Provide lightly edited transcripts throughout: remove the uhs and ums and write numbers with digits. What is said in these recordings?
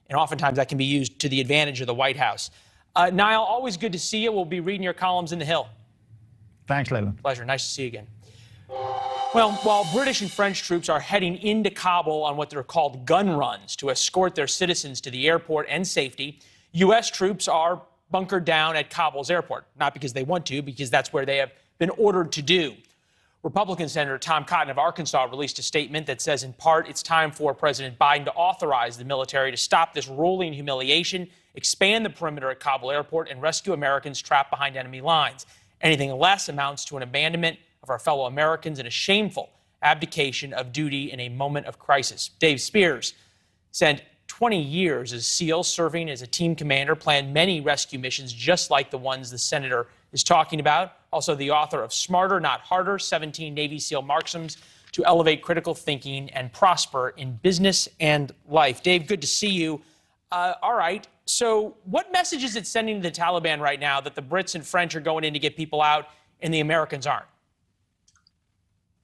And oftentimes that can be used to the advantage of the White House. Niall, always good to see you. We'll be reading your columns in The Hill. Thanks, Leland. Pleasure. Nice to see you again. Well, while British and French troops are heading into Kabul on what they're called gun runs to escort their citizens to the airport and safety, U.S. troops are bunkered down at Kabul's airport, not because they want to, because that's where they have been ordered to do. Republican Senator Tom Cotton of Arkansas released a statement that says, in part, it's time for President Biden to authorize the military to stop this rolling humiliation, expand the perimeter at Kabul airport, and rescue Americans trapped behind enemy lines. Anything less amounts to an abandonment of our fellow Americans and a shameful abdication of duty in a moment of crisis. Dave Spears spent 20 years as SEAL, serving as a team commander, planned many rescue missions just like the ones the senator is talking about. Also the author of Smarter, Not Harder, 17 Navy SEAL Marksums to elevate critical thinking and prosper in business and life. Dave, good to see you. All right, so what message is it sending to the Taliban right now that the Brits and French are going in to get people out and the Americans aren't?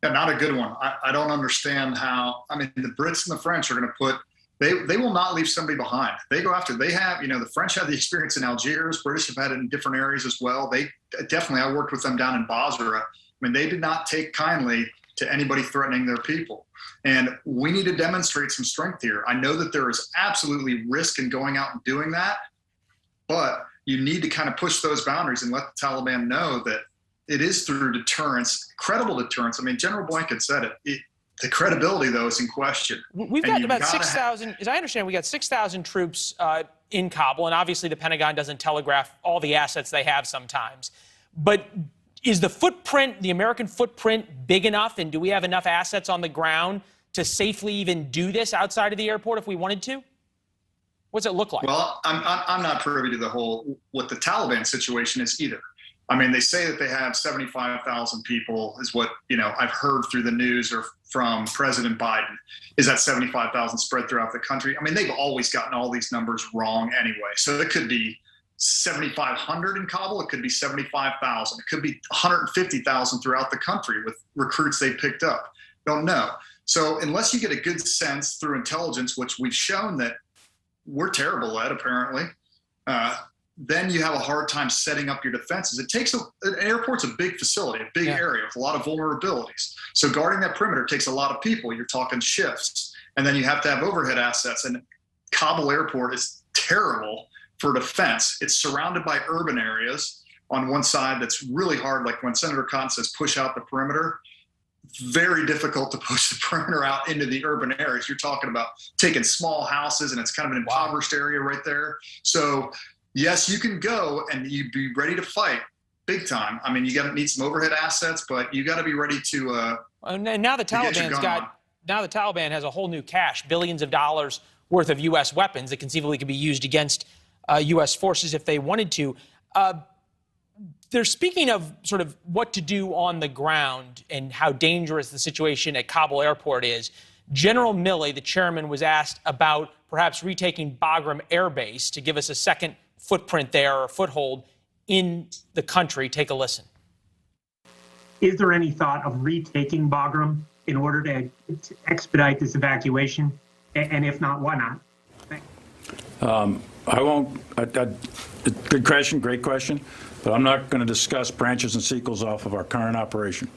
Yeah, not a good one. I don't understand how, I mean, the Brits and the French are going to put, they will not leave somebody behind. They go after, they have, you know, the French had the experience in Algiers, British have had it in different areas as well. They definitely, I worked with them down in Basra. I mean, they did not take kindly to anybody threatening their people. And we need to demonstrate some strength here. I know that there is absolutely risk in going out and doing that, but you need to kind of push those boundaries and let the Taliban know that it is through deterrence, credible deterrence. I mean, General Blanket said it. The credibility, though, is in question. We've got about 6,000, as I understand, we got 6,000 troops in Kabul, and obviously the Pentagon doesn't telegraph all the assets they have sometimes. But is the footprint, the American footprint, big enough, and do we have enough assets on the ground to safely even do this outside of the airport if we wanted to? What's it look like? Well, I'm not privy to the whole, what the Taliban situation is either. I mean, they say that they have 75,000 people is what, you know, I've heard through the news or from President Biden. Is that 75,000 spread throughout the country? I mean, they've always gotten all these numbers wrong anyway. So it could be 7,500 in Kabul. It could be 75,000. It could be 150,000 throughout the country with recruits they picked up. Don't know. So unless you get a good sense through intelligence, which we've shown that we're terrible at apparently, then you have a hard time setting up your defenses. It takes an airport's a big facility, a big area with a lot of vulnerabilities. So guarding that perimeter takes a lot of people. You're talking shifts, and then you have to have overhead assets. And Kabul airport is terrible for defense. It's surrounded by urban areas on one side that's really hard. Like when Senator Cotton says push out the perimeter, very difficult to push the perimeter out into the urban areas. You're talking about taking small houses, and it's kind of an impoverished area right there. So yes, you can go and you'd be ready to fight big time. I mean, you got to need some overhead assets, but you got to be ready to. And now the Taliban's now the Taliban has a whole new cache, billions of dollars worth of U.S. weapons that conceivably could be used against U.S. forces if they wanted to. They're speaking of sort of what to do on the ground and how dangerous the situation at Kabul airport is. General Milley, the chairman, was asked about perhaps retaking Bagram Air Base to give us a second footprint there or foothold in the country. Take a listen. Is there any thought of retaking Bagram in order to expedite this evacuation? And if not, why not? I won't. Good question, great question. But I'm not going to discuss branches and sequels off of our current operation.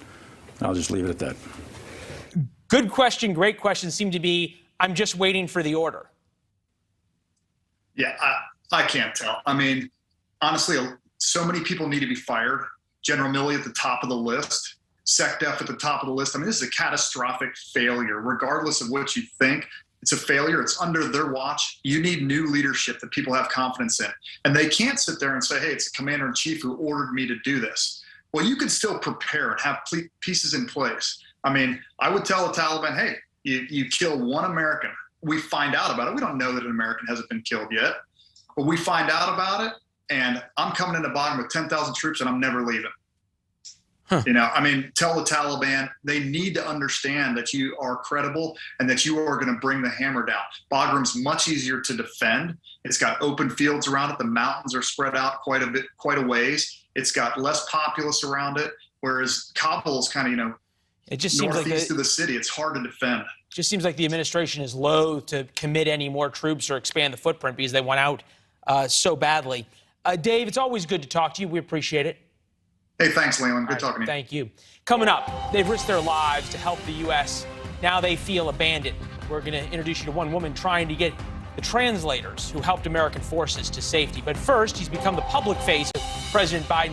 I'll just leave it at that. Good question, great question seem to be, I'm just waiting for the order. Yeah, I can't tell. I mean, honestly, so many people need to be fired. General Milley at the top of the list, SecDef at the top of the list. I mean, this is a catastrophic failure, regardless of what you think. It's a failure. It's under their watch. You need new leadership that people have confidence in. And they can't sit there and say, hey, it's the commander-in-chief who ordered me to do this. Well, you can still prepare and have pieces in place. I mean, I would tell the Taliban, hey, you kill one American. We find out about it. We don't know that an American hasn't been killed yet. But we find out about it, and I'm coming into Bagram with 10,000 troops, and I'm never leaving. You know, I mean, tell the Taliban they need to understand that you are credible and that you are going to bring the hammer down. Bagram's much easier to defend. It's got open fields around it. The mountains are spread out quite a ways. It's got less populace around it, whereas Kabul is kind of, you know, it just seems northeast like of the city. It's hard to defend. just seems like the administration is loath to commit any more troops or expand the footprint because they want out so badly. Dave, it's always good to talk to you. We appreciate it. Hey, thanks, Leland. Good talking to you. Thank you. Coming up, they've risked their lives to help the U.S. Now they feel abandoned. We're going to introduce you to one woman trying to get the translators who helped American forces to safety. But first, he's become the public face of President Biden.